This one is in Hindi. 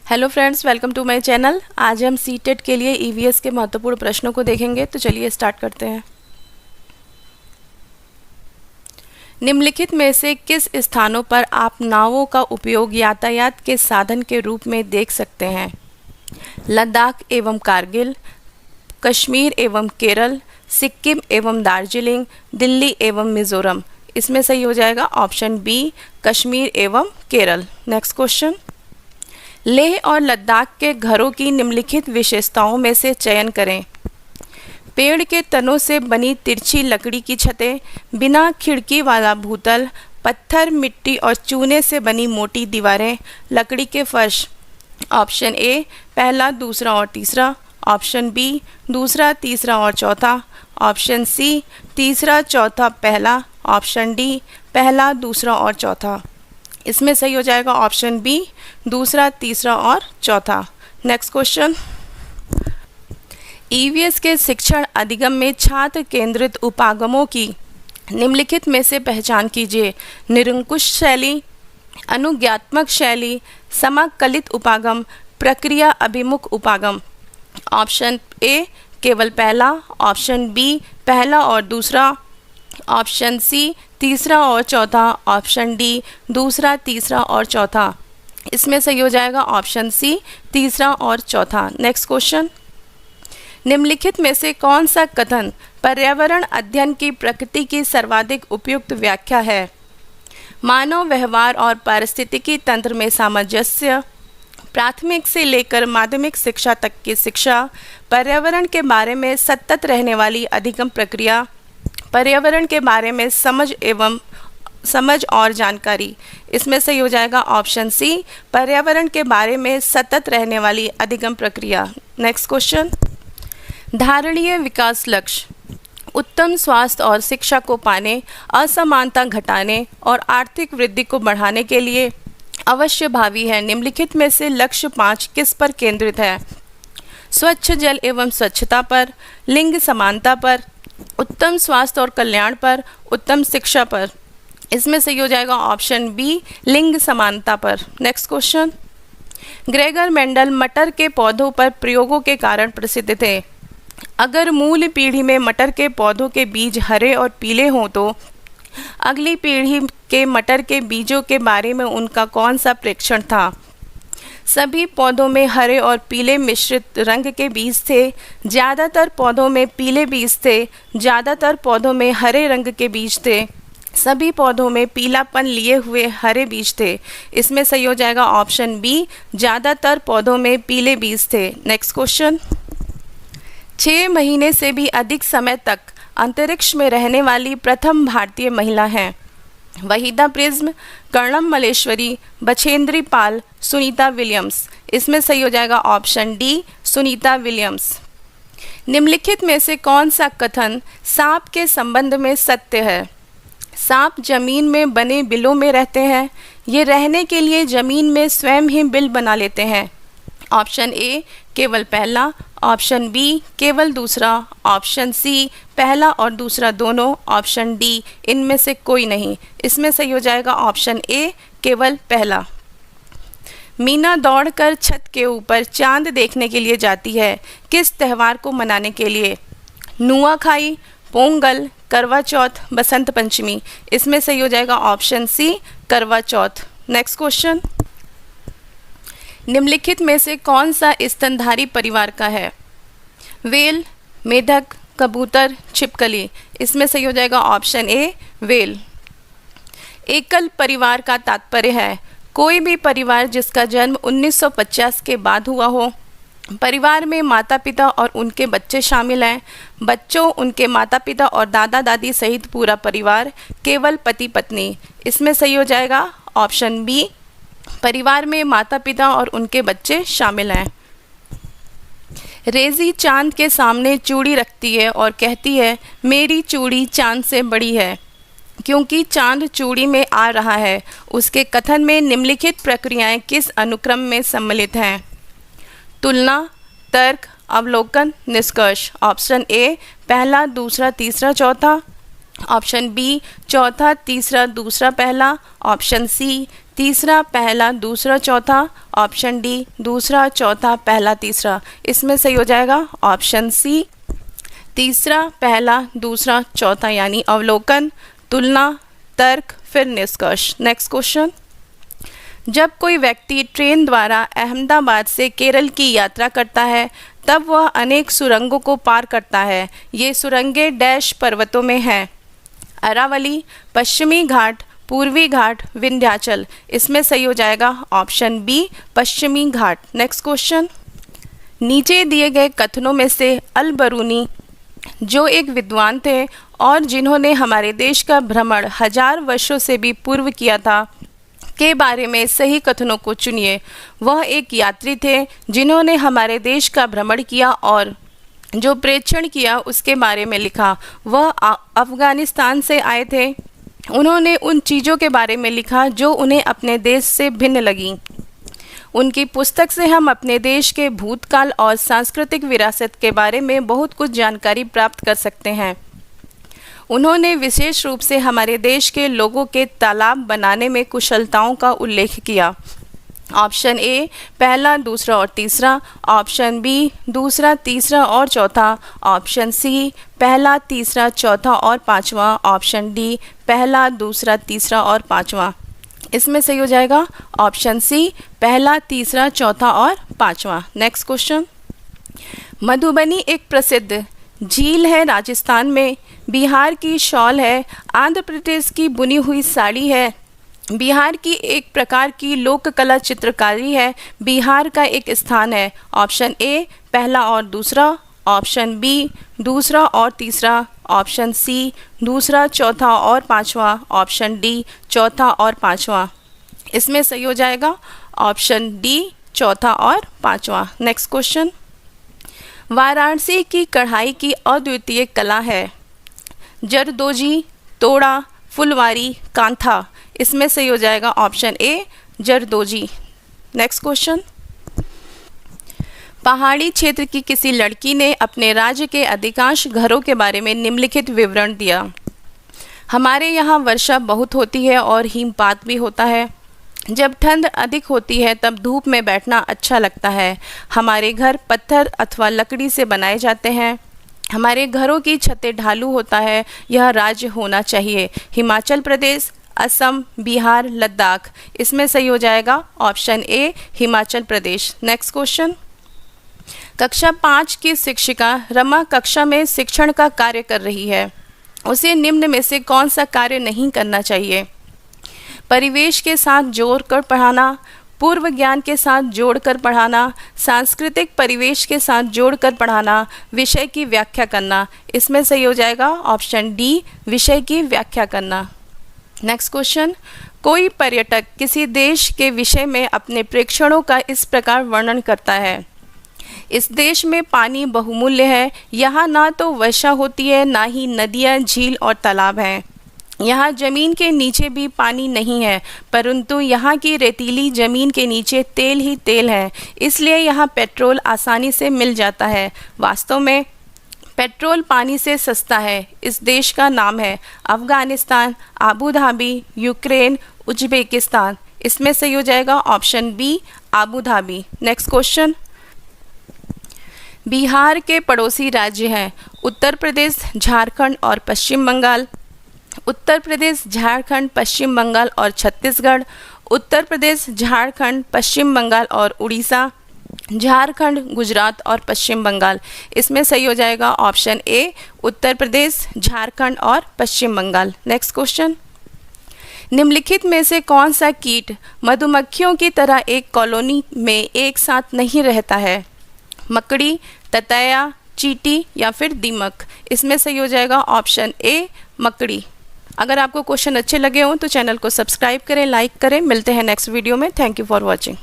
Hello friends, welcome to my channel. आज हम सीटेट के लिए ईवीएस के महत्वपूर्ण प्रश्नों को देखेंगे। तो चलिए स्टार्ट करते हैं। निम्नलिखित में से किस स्थानों पर आप नावों का उपयोग यातायात के साधन के रूप में देख सकते हैं? लद्दाख एवं कारगिल, कश्मीर एवं केरल, सिक्किम एवं दार्जिलिंग, दिल्ली एवं मिजोरम। इसमें सही हो जाएगा ऑप्शन बी, कश्मीर एवं केरल। नेक्स्ट क्वेश्चन, लेह और लद्दाख के घरों की निम्नलिखित विशेषताओं में से चयन करें। पेड़ के तनों से बनी तिरछी लकड़ी की छतें, बिना खिड़की वाला भूतल, पत्थर, मिट्टी और चूने से बनी मोटी दीवारें, लकड़ी के फर्श। ऑप्शन ए पहला, दूसरा और तीसरा। ऑप्शन बी दूसरा, तीसरा और चौथा। ऑप्शन सी तीसरा, चौथा, पहला। ऑप्शन डी पहला, दूसरा और चौथा। इसमें सही हो जाएगा ऑप्शन बी, दूसरा, तीसरा और चौथा। नेक्स्ट क्वेश्चन, ईवीएस के शिक्षण अधिगम में छात्र केंद्रित उपागमों की निम्नलिखित में से पहचान कीजिए। निरंकुश शैली, अनुज्ञात्मक शैली, समाकलित उपागम, प्रक्रिया अभिमुख उपागम। ऑप्शन ए केवल पहला। ऑप्शन बी पहला और दूसरा। ऑप्शन सी तीसरा और चौथा। ऑप्शन डी दूसरा, तीसरा और चौथा। इसमें सही हो जाएगा ऑप्शन सी, तीसरा और चौथा। नेक्स्ट क्वेश्चन, निम्नलिखित में से कौन सा कथन पर्यावरण अध्ययन की प्रकृति की सर्वाधिक उपयुक्त व्याख्या है? मानव व्यवहार और पारिस्थितिकी तंत्र में सामंजस्य, प्राथमिक से लेकर माध्यमिक शिक्षा तक की शिक्षा, पर्यावरण के बारे में सतत रहने वाली अधिगम प्रक्रिया, पर्यावरण के बारे में समझ और जानकारी। इसमें सही हो जाएगा ऑप्शन सी, पर्यावरण के बारे में सतत रहने वाली अधिगम प्रक्रिया। नेक्स्ट क्वेश्चन, धारणीय विकास लक्ष्य उत्तम स्वास्थ्य और शिक्षा को पाने, असमानता घटाने और आर्थिक वृद्धि को बढ़ाने के लिए अवश्य भावी है। निम्नलिखित में से लक्ष्य 5 किस पर केंद्रित है? स्वच्छ जल एवं स्वच्छता पर, लिंग समानता पर, उत्तम स्वास्थ्य और कल्याण पर, उत्तम शिक्षा पर। इसमें सही हो जाएगा ऑप्शन बी, लिंग समानता पर। नेक्स्ट क्वेश्चन, ग्रेगर मेंडल मटर के पौधों पर प्रयोगों के कारण प्रसिद्ध थे। अगर मूल पीढ़ी में मटर के पौधों के बीज हरे और पीले हों तो अगली पीढ़ी के मटर के बीजों के बारे में उनका कौन सा प्रेक्षण था? सभी पौधों में हरे और पीले मिश्रित रंग के बीज थे। ज़्यादातर पौधों में पीले बीज थे। ज़्यादातर पौधों में हरे रंग के बीज थे। सभी पौधों में पीलापन लिए हुए हरे बीज थे। इसमें सही हो जाएगा ऑप्शन बी, ज़्यादातर पौधों में पीले बीज थे। नेक्स्ट क्वेश्चन, 6 महीने से भी अधिक समय तक अंतरिक्ष में रहने वाली प्रथम भारतीय महिला हैं। Waheeda prism, Karnam Malleswari, Bachendri Pal, Sunita Williams. इसमें सही हो जाएगा ऑप्शन डी, सुनीता विलियम्स। निम्नलिखित में से कौन सा कथन सांप के संबंध में सत्य है? सांप जमीन में बने बिलों में रहते हैं। ये रहने के लिए जमीन में स्वयं ही बिल बना लेते हैं। ऑप्शन ए केवल पहला। ऑप्शन बी केवल दूसरा। ऑप्शन सी पहला और दूसरा दोनों। ऑप्शन डी इनमें से कोई नहीं। इसमें सही हो जाएगा ऑप्शन ए, केवल पहला। मीना दौड़कर छत के ऊपर चांद देखने के लिए जाती है। किस त्यौहार को मनाने के लिए? नुआखाई, पोंगल, करवा चौथ, बसंत पंचमी। इसमें सही हो जाएगा ऑप्शन सी, करवा चौथ। नेक्स्ट क्वेश्चन, निम्नलिखित में से कौन सा स्तनधारी परिवार का है? वेल, मेढक, कबूतर, छिपकली। इसमें सही हो जाएगा ऑप्शन ए, वेल। एकल परिवार का तात्पर्य है कोई भी परिवार जिसका जन्म 1950 के बाद हुआ हो। परिवार में माता पिता और उनके बच्चे शामिल हैं। बच्चों, उनके माता पिता और दादा दादी सहित पूरा परिवार, केवल पति पत्नी। इसमें सही हो जाएगा ऑप्शन बी, परिवार में माता पिता और उनके बच्चे शामिल हैं। रेजी चांद के सामने चूड़ी रखती है और कहती है मेरी चूड़ी चांद से बड़ी है क्योंकि चांद चूड़ी में आ रहा है। उसके कथन में निम्नलिखित प्रक्रियाएं किस अनुक्रम में सम्मिलित हैं? तुलना, तर्क, अवलोकन, निष्कर्ष। ऑप्शन ए पहला, दूसरा, तीसरा, चौथा। ऑप्शन बी चौथा, तीसरा, दूसरा, पहला। ऑप्शन सी तीसरा, पहला, दूसरा, चौथा, ऑप्शन डी दूसरा, चौथा, पहला, तीसरा। इसमें सही हो जाएगा ऑप्शन सी, तीसरा, पहला, दूसरा, चौथा, यानी अवलोकन, तुलना, तर्क, फिर निष्कर्ष। नेक्स्ट क्वेश्चन, जब कोई व्यक्ति ट्रेन द्वारा अहमदाबाद से केरल की यात्रा करता है तब वह अनेक सुरंगों को पार करता है। ये सुरंगें डैश पर्वतों में हैं, अरावली, पश्चिमी घाट, पूर्वी घाट, विंध्याचल। इसमें सही हो जाएगा ऑप्शन बी, पश्चिमी घाट। नेक्स्ट क्वेश्चन, नीचे दिए गए कथनों में से अल बरूनी, जो एक विद्वान थे और जिन्होंने हमारे देश का भ्रमण 1000 वर्षों से भी पूर्व किया था, के बारे में सही कथनों को चुनिए। वह एक यात्री थे जिन्होंने हमारे देश का भ्रमण किया और जो प्रेक्षण किया उसके बारे में लिखा। वह अफगानिस्तान से आए थे। उन्होंने उन चीज़ों के बारे में लिखा जो उन्हें अपने देश से भिन्न लगी। उनकी पुस्तक से हम अपने देश के भूतकाल और सांस्कृतिक विरासत के बारे में बहुत कुछ जानकारी प्राप्त कर सकते हैं। उन्होंने विशेष रूप से हमारे देश के लोगों के तालाब बनाने में कुशलताओं का उल्लेख किया। ऑप्शन ए, पहला, दूसरा और तीसरा, ऑप्शन बी, दूसरा, तीसरा और चौथा, ऑप्शन सी, पहला, तीसरा, चौथा और पांचवा, ऑप्शन डी, पहला, दूसरा, तीसरा और पांचवा। इसमें सही हो जाएगा ऑप्शन सी, पहला, तीसरा, चौथा और पांचवा। नेक्स्ट क्वेश्चन, मधुबनी एक प्रसिद्ध झील है राजस्थान में, बिहार की शॉल है, आंध्र प्रदेश की बुनी हुई साड़ी है, बिहार की एक प्रकार की लोक कला चित्रकारी है, बिहार का एक स्थान है। ऑप्शन ए, पहला और दूसरा, ऑप्शन बी, दूसरा और तीसरा, ऑप्शन सी, दूसरा, चौथा और पांचवा, ऑप्शन डी, चौथा और पांचवा। इसमें सही हो जाएगा ऑप्शन डी, चौथा और पांचवा। नेक्स्ट क्वेश्चन, वाराणसी की कढ़ाई की अद्वितीय कला है, जरदोजी, तोड़ा, फुलवारी, कांथा। इसमें सही हो जाएगा option A, zardozi. Next question, पहाड़ी क्षेत्र की किसी लड़की ने अपने राज्य के अधिकांश घरों के बारे में निम्नलिखित विवरण दिया। हमारे यहाँ वर्षा बहुत होती है और हिमपात भी होता है। जब ठंड अधिक होती है तब धूप में बैठना अच्छा लगता है। हमारे घर पत्थर अथवा लकड़ी से बनाए जाते हैं। हमारे घरों की छतें ढालू होता है। यह राज्य होना चाहिए हिमाचल प्रदेश, असम, बिहार, लद्दाख। इसमें सही हो जाएगा option A, Himachal Pradesh. Next question, कक्षा 5 की शिक्षिका रमा कक्षा में शिक्षण का कार्य कर रही है। उसे निम्न में से कौन सा कार्य नहीं करना चाहिए? परिवेश के साथ जोड़कर पढ़ाना, पूर्व ज्ञान के साथ जोड़कर पढ़ाना, सांस्कृतिक परिवेश के साथ जोड़कर पढ़ाना, विषय की व्याख्या करना। इसमें सही हो जाएगा ऑप्शन डी, विषय की व्याख्या करना। नेक्स्ट क्वेश्चन, कोई पर्यटक किसी देश के विषय में अपने प्रेक्षणों का इस प्रकार वर्णन करता है। इस देश में पानी बहुमूल्य है। यहाँ ना तो वर्षा होती है, ना ही नदियाँ, झील और तालाब हैं। यहाँ ज़मीन के नीचे भी पानी नहीं है, परंतु यहाँ की रेतीली ज़मीन के नीचे तेल ही तेल है, इसलिए यहाँ पेट्रोल आसानी से मिल जाता है। वास्तव में पेट्रोल पानी से सस्ता है। इस देश का नाम है Afghanistan, Abu Dhabi, Ukraine, Uzbekistan. इसमें सही हो जाएगा option B, Abu Dhabi. Next question, Bihar के पड़ोसी राज्य हैं उत्तर प्रदेश, झारखंड और पश्चिम बंगाल। उत्तर प्रदेश, झारखंड, पश्चिम बंगाल और छत्तीसगढ़। उत्तर प्रदेश, झारखंड, पश्चिम बंगाल और उड़ीसा। झारखंड, गुजरात और पश्चिम बंगाल। इसमें सही हो जाएगा ऑप्शन ए, उत्तर प्रदेश, झारखंड और पश्चिम बंगाल। नेक्स्ट क्वेश्चन, निम्नलिखित में से कौन सा कीट मधुमक्खियों की तरह एक कॉलोनी में एक साथ नहीं रहता है? मकड़ी, ततैया, चींटी या फिर दीमक। इसमें सही हो जाएगा ऑप्शन ए, मकड़ी। अगर आपको क्वेश्चन अच्छे लगे हों तो चैनल को सब्सक्राइब करें, लाइक करें। मिलते हैं नेक्स्ट वीडियो में। Thank you for watching.